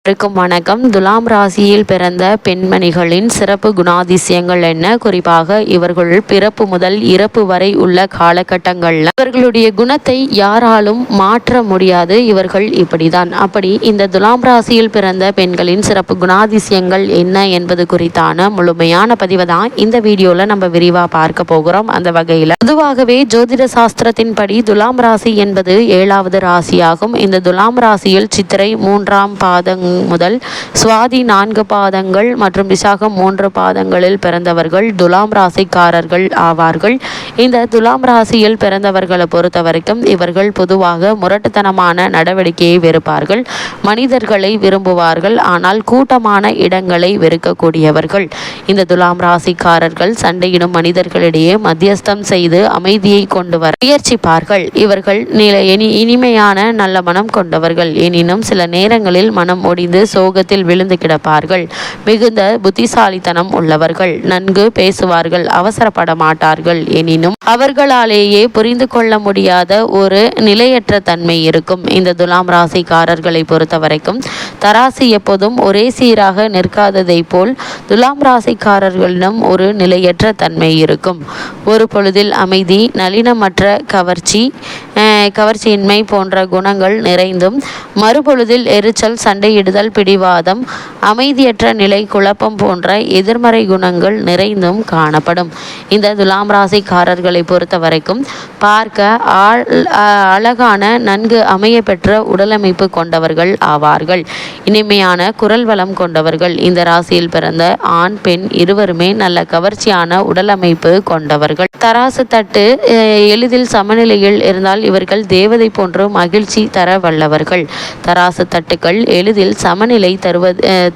வணக்கம். துலாம் ராசியில் பிறந்த பெண்மணிகளின் சிறப்பு குணாதிசயங்கள் என்ன? குறிப்பாக இவர்கள் பிறப்பு முதல் இறப்பு வரை உள்ள காலகட்டங்கள்ல இவர்களுடைய குணத்தை யாராலும் மாற்ற முடியாது. இவர்கள் இப்படிதான். அப்படி இந்த துலாம் ராசியில் பிறந்த பெண்களின் சிறப்பு குணாதிசயங்கள் என்ன என்பது குறித்தான முழுமையான பதிவை தான் இந்த வீடியோல நம்ம விரிவா பார்க்க போகிறோம். அந்த வகையில பொதுவாகவே ஜோதிட சாஸ்திரத்தின்படி துலாம் ராசி என்பது 7வது ராசியாகும். இந்த துலாம் ராசியில் சித்திரை 3ஆம் பாதம் முதல் சுவாதி 4 பாதங்கள் மற்றும் விசாகம் 3 பாதங்களில் பிறந்தவர்கள் துலாம் ராசிக்காரர்கள் ஆவார்கள். இந்த துலாம் ராசியில் பிறந்தவர்களை பொறுத்த வரைக்கும் இவர்கள் பொதுவாக முரட்டுத்தனமான நடவடிக்கையை வெறுப்பார்கள். மனிதர்களை விரும்புவார்கள். ஆனால் கூட்டமான இடங்களை வெறுக்கக்கூடியவர்கள். இந்த துலாம் ராசிக்காரர்கள் சண்டையிடும் மனிதர்களிடையே மத்தியஸ்தம் செய்து அமைதியை கொண்டு வர முயற்சிப்பார்கள். இவர்கள் இனிமையான நல்ல மனம் கொண்டவர்கள். எனினும் சில நேரங்களில் மனம் ஒடிந்து சோகத்தில் விழுந்து கிடப்பார்கள். மிகுந்த புத்திசாலித்தனம் உள்ளவர்கள். நன்கு பேசுவார்கள். அவசரப்பட மாட்டார்கள். எனினும் அவர்களாலேயே புரிந்து கொள்ள முடியாத ஒரு நிலையற்ற தன்மை இருக்கும். இந்த துலாம் ராசிக்காரர்களை பொறுத்த வரைக்கும் தராசு எப்போதும் ஒரே சீராக நிற்காததை போல் துலாம் ராசிக்காரர்களிடம் ஒரு நிலையற்ற தன்மை இருக்கும். ஒரு பொழுதில் அமைதி, நளினமற்ற கவர்ச்சியின்மை போன்ற குணங்கள் நிறைந்தும், மறுபொழுதில் எரிச்சல், சண்டையிடுதல், பிடிவாதம், அமைதியற்ற நிலை, குழப்பம் போன்ற எதிர்மறை குணங்கள் நிறைந்தும் காணப்படும். இந்த துலாம் ராசிக்காரர்களை பொறுத்த வரைக்கும் பார்க்க அழகான நன்கு அமைய பெற்ற உடலமைப்பு கொண்டவர்கள் ஆவார்கள். இனிமையான குரல் வளம் கொண்டவர்கள். இந்த ராசியில் பிறந்த ஆண் பெண் இருவருமே நல்ல கவர்ச்சியான உடலமைப்பு கொண்டவர்கள். தராசு தட்டு எளிதில் சமநிலையில் இருந்தால் இவர்கள் தேவதை போன்று மகிழ்ச்சி தர வல்லவர்கள். தராசு தட்டுக்கள் எளிதில் சமநிலை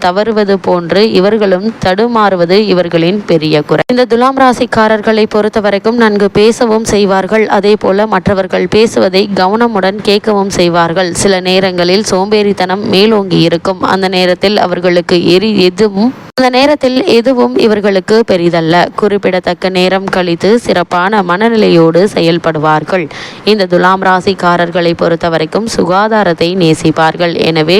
தவறுவது போன்று இவர்களும் தடுமாறுவது இவர்களின் பெரிய குறை. இந்த துலாம் ராசிக்காரர்களை பொறுத்த வரைக்கும் நன்கு பேசவும் செய்வார்கள். அதே போல மற்றவர்கள் பேசுவதை கவனமுடன் கேட்கவும் செய்வார்கள். சில நேரங்களில் சோம்பேறித்தனம் மேலோங்கி இருக்கும். அந்த நேரத்தில் எதுவும் இவர்களுக்கு பெரிதல்ல. குறிப்பிடத்தக்க நேரம் கழித்து சிறப்பான மனநிலையோடு செயல்படுவார்கள். இந்த துலாம் ராசிக்காரர்களை பொறுத்த வரைக்கும் சுகாதாரத்தை நேசிப்பார்கள். எனவே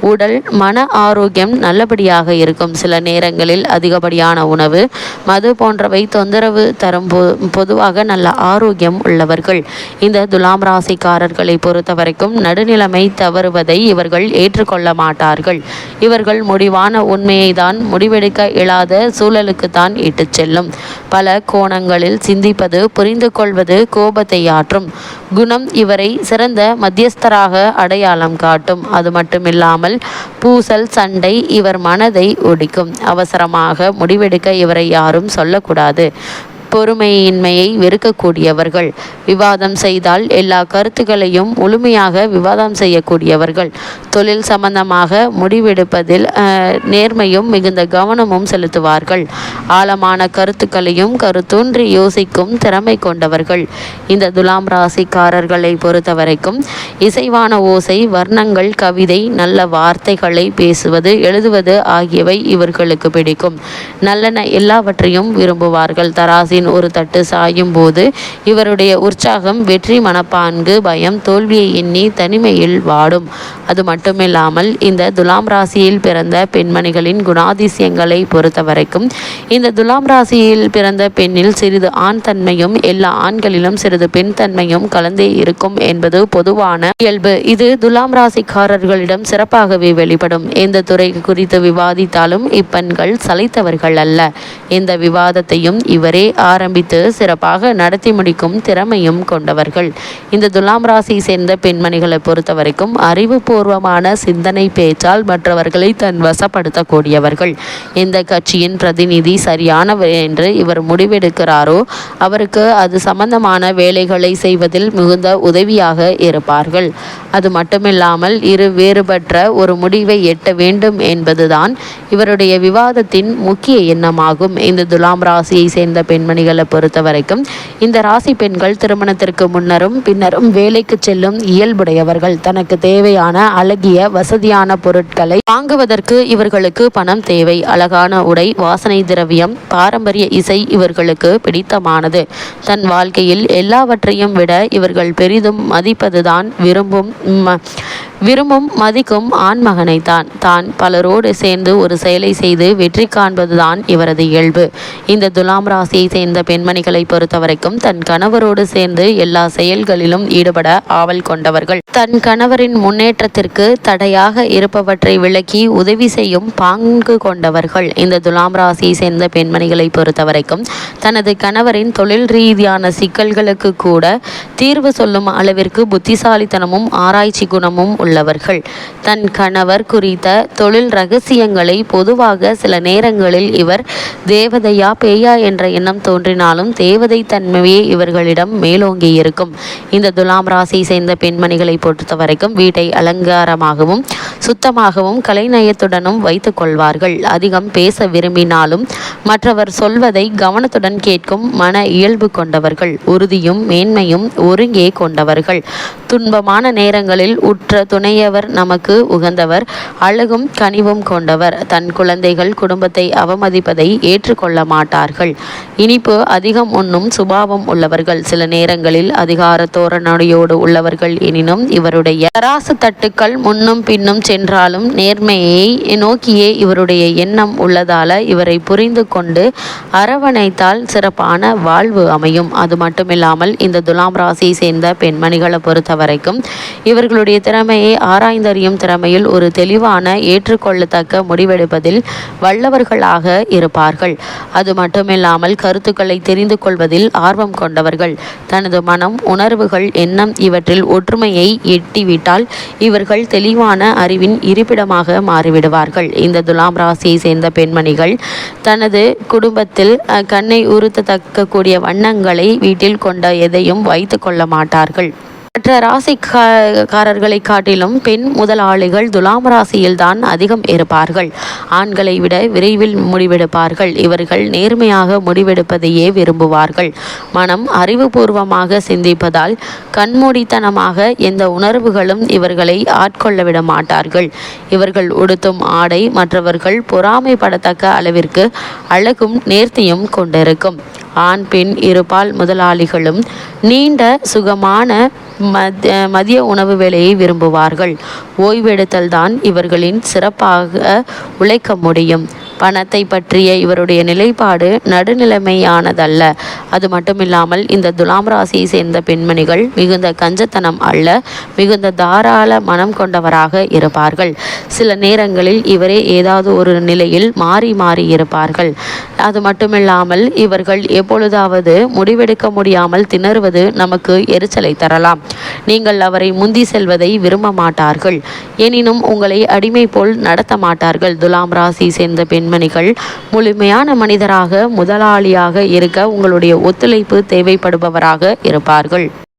உடல் மன ஆரோக்கியம் நல்லபடியாக இருக்கும். சில நேரங்களில் அதிகப்படியான உணவு, மது போன்றவை தொந்தரவு தரும். பொதுவாக நல்ல ஆரோக்கியம் உள்ளவர்கள். இந்த துலாம் ராசிக்காரர்களை பொறுத்த வரைக்கும் நடுநிலைமை தவறுவதை இவர்கள் ஏற்றுக்கொள்ள மாட்டார்கள். இவர்கள் முடிவான உண்மையை தான் முடிவெடுக்க இயலாத சூழலுக்கு தான் இட்டுச் செல்லும். பல கோணங்களில் சிந்திப்பது, புரிந்து கொள்வது கோபத்தை ஆற்றும் குணம் இவரை சிறந்த மத்தியஸ்தராக அடையாளம் காட்டும். அது மட்டுமில்லாமல் பூசல், சண்டை இவர் மனதை ஒடிக்கும். அவசரமாக முடிவெடுக்க இவரை யாரும் சொல்லக்கூடாது. பொறுமையின்மையை வெறுக்கக்கூடியவர்கள். விவாதம் செய்தால் எல்லா கருத்துக்களையும் முழுமையாக விவாதம் செய்யக்கூடியவர்கள். தொழில் சம்பந்தமாக முடிவெடுப்பதில் நேர்மையும் மிகுந்த கவனமும் செலுத்துவார்கள். ஆழமான கருத்துக்களையும் கருத்தூன்றி யோசிக்கும் திறமை கொண்டவர்கள். இந்த துலாம் ராசிக்காரர்களை பொறுத்த வரைக்கும் இசைவான ஓசை, வர்ணங்கள், கவிதை, நல்ல வார்த்தைகளை பேசுவது, எழுதுவது ஆகியவை இவர்களுக்கு பிடிக்கும். நல்லன எல்லாவற்றையும் விரும்புவார்கள். தராசின் ஒரு தட்டு சாயும் போது இவருடைய உற்சாகம், வெற்றி மனப்பான்கு, பயம், தோல்வியை எண்ணி தனிமையில் வாடும். அது மட்டுமில்லாமல் இந்த துலாம் ராசியில் பிறந்த பெண்மணிகளின் குணாதிசயங்களை பொறுத்த வரைக்கும் இந்த துலாம் ராசியில் பிறந்த பெண்ணில் சிறிது ஆண் தன்மையும் எல்லா ஆண்களிலும் சிறிது பெண் தன்மையும் கலந்தே இருக்கும் என்பது பொதுவான இயல்பு. இது துலாம் ராசிக்காரர்களிடம் சிறப்பாகவே வெளிப்படும். எந்த துறை குறித்து விவாதித்தாலும் இப்பெண்கள் சளைத்தவர்கள் அல்ல. எந்த விவாதத்தையும் இவரே ஆரம்பித்து சிறப்பாக நடத்தி முடிக்கும் திறமையும் கொண்டவர்கள். இந்த துலாம் ராசியை சேர்ந்த பெண்மணிகளை பொறுத்த வரைக்கும் அறிவுபூர்வமான சிந்தனை பேச்சால் மற்றவர்களை தன் வசப்படுத்தக்கூடியவர்கள். எந்த கட்சியின் பிரதிநிதி சரியானவர் என்று இவர் முடிவெடுக்கிறாரோ அவருக்கு அது சம்பந்தமான வேலைகளை செய்வதில் மிகுந்த உதவியாக இருப்பார்கள். அது மட்டுமில்லாமல் வேறுபட்ட ஒரு முடிவை எட்ட வேண்டும் என்பதுதான் இவருடைய விவாதத்தின் முக்கிய எண்ணமாகும். இந்த துலாம் ராசியை சேர்ந்த பெண்மணிகளை பொறுத்த வரைக்கும் இந்த ராசி பெண்கள் திருமணத்திற்கு முன்னரும் பின்னரும் வேலைக்கு செல்லும் இயல்புடையவர்கள். தனக்கு தேவையான அழகிய வசதியான பொருட்களை வாங்குவதற்கு இவர்களுக்கு பணம் தேவை. அழகான உடை, வாசனை திரவியம், பாரம்பரிய இசை இவர்களுக்கு பிடித்தமானது. தன் வாழ்க்கையில் எல்லாவற்றையும் விட இவர்கள் பெரிதும் மதிப்பதுதான் விரும்பும் மதிக்கும் ஆண்மகனைத்தான். தான் பலரோடு சேர்ந்து ஒரு செயலை செய்து வெற்றி காண்பதுதான் இவரது இயல்பு. இந்த துலாம் ராசியை சேர்ந்த பெண்மணிகளை பொறுத்தவரைக்கும் தன் கணவரோடு சேர்ந்து எல்லா செயல்களிலும் ஈடுபட ஆவல் கொண்டவர்கள். தன் கணவரின் முன்னேற்றத்திற்கு தடையாக இருப்பவற்றை விலக்கி உதவி செய்யும் பாங்கு கொண்டவர்கள். இந்த துலாம் ராசியை சேர்ந்த பெண்மணிகளை பொறுத்தவரைக்கும் தனது கணவரின் தொழில் ரீதியான சிக்கல்களுக்கு கூட தீர்வு சொல்லும் அளவிற்கு புத்திசாலித்தனமும் ஆராய்ச்சி குணமும் உள்ளவர்கள். தன் கணவர் குறித்த தொழில் ரகசியங்களை பொதுவாக சில நேரங்களில் இவர் தேவதையா பேயா என்ற எண்ணம் தோன்றினாலும் தேவதை தன்மையே இவர்களிடம் மேலோங்கி இருக்கும். இந்த துலாம் ராசியை சேர்ந்த பெண்மணிகளை பொறுத்தவரைக்கும் வீட்டை அலங்காரமாகவும் சுத்தமாகவும் கலைநயத்துடனும் வைத்துக் கொள்வார்கள். அதிகம் பேச விரும்பினாலும் மற்றவர் சொல்வதை கவனத்துடன் கேட்கும் மன இயல்பு கொண்டவர்கள். உறுதியும் மேன்மையும் ஒருங்கே கொண்டவர்கள். துன்பமான நேரங்களில் உற்ற துணையவர் நமக்கு உகந்தவர். அழகும் கனிவும் கொண்டவர். தன் குழந்தைகள் குடும்பத்தை அவமதிப்பதை ஏற்றுக்கொள்ள மாட்டார்கள். இனிப்பு அதிகம் உண்ணும் சுபாவம் உள்ளவர்கள். சில நேரங்களில் அதிகார தோரணையோடு உள்ளவர்கள். எனினும் இவருடைய தராசு தட்டுக்கள் முன்னும் பின்னும் சென்றாலும் நேர்மையை நோக்கியே இவருடைய எண்ணம் உள்ளதால இவரை புரிந்து கொண்டு அரவணைத்தால் சிறப்பான வாழ்வு அமையும். அது மட்டுமில்லாமல் இந்த துலாம் ராசியை சேர்ந்த பெண்மணிகளை பொறுத்தவரைக்கும் இவர்களுடைய திறமையை ஆராய்ந்தறியும் திறமையில் ஒரு தெளிவான ஏற்றுக்கொள்ளத்தக்க முடிவெடுப்பதில் வல்லவர்களாக இருப்பார்கள். அது மட்டுமில்லாமல் கருத்துக்களை தெரிந்து கொள்வதில் ஆர்வம் கொண்டவர்கள். தனது மனம், உணர்வுகள், எண்ணம் இவற்றில் ஒற்றுமையை எட்டிவிட்டால் இவர்கள் தெளிவான அறிவின் இருப்பிடமாக மாறிவிடுவார்கள். இந்த துலாம் ராசியை சேர்ந்த பெண்மணிகள் தனது குடும்பத்தில் கண்ணை உறுத்தத்தக்க கூடிய வண்ணங்களை வீட்டில் கொண்ட எதையும் வைத்து கொள்ள மாட்டார்கள். மற்ற ராசிக்காரர்களை காட்டிலும் பெண் முதலாளிகள் துலாம் ராசியில் தான் அதிகம் இருப்பார்கள். ஆண்களை விட விரைவில் முடிவெடுப்பார்கள். இவர்கள் நேர்மையாக முடிவெடுப்பதையே விரும்புவார்கள். மனம் அறிவுபூர்வமாக சிந்திப்பதால் கண்மூடித்தனமாக எந்த உணர்வுகளும் இவர்களை ஆட்கொள்ள விட மாட்டார்கள். இவர்கள் உடுத்தும் ஆடை மற்றவர்கள் பொறாமைப்படத்தக்க அளவிற்கு அழகும் நேர்த்தியும் கொண்டிருக்கும். ஆண் பெண் இருபால் முதலாளிகளும் நீண்ட சுகமான மதிய உணவு வேலையை விரும்புவார்கள். ஓய்வெடுத்தல் தான் இவர்களின் சிறப்பாக உழைக்க முடியும். பணத்தை பற்றிய இவருடைய நிலைப்பாடு நடுநிலைமையானதல்ல. அது மட்டுமில்லாமல் இந்த துலாம் ராசியை சேர்ந்த பெண்மணிகள் மிகுந்த கஞ்சத்தனம் அல்ல, மிகுந்த தாராள மனம் கொண்டவராக இருப்பார்கள். சில நேரங்களில் இவரே ஏதாவது ஒரு நிலையில் மாறி மாறி இருப்பார்கள். அது மட்டுமில்லாமல் இவர்கள் எப்பொழுதாவது முடிவெடுக்க முடியாமல் திணறுவது நமக்கு எரிச்சலை தரலாம். நீங்கள் அவரை முந்தி செல்வதை விரும்ப மாட்டார்கள். எனினும் உங்களை அடிமை போல் நடத்த மாட்டார்கள். துலாம் ராசி சேர்ந்த பெண்மணிகள் முழுமையான மனிதராக, முதலாளியாக இருக்க உங்களுடைய ஒத்துழைப்பு தேவைப்படுபவராக இருப்பார்கள்.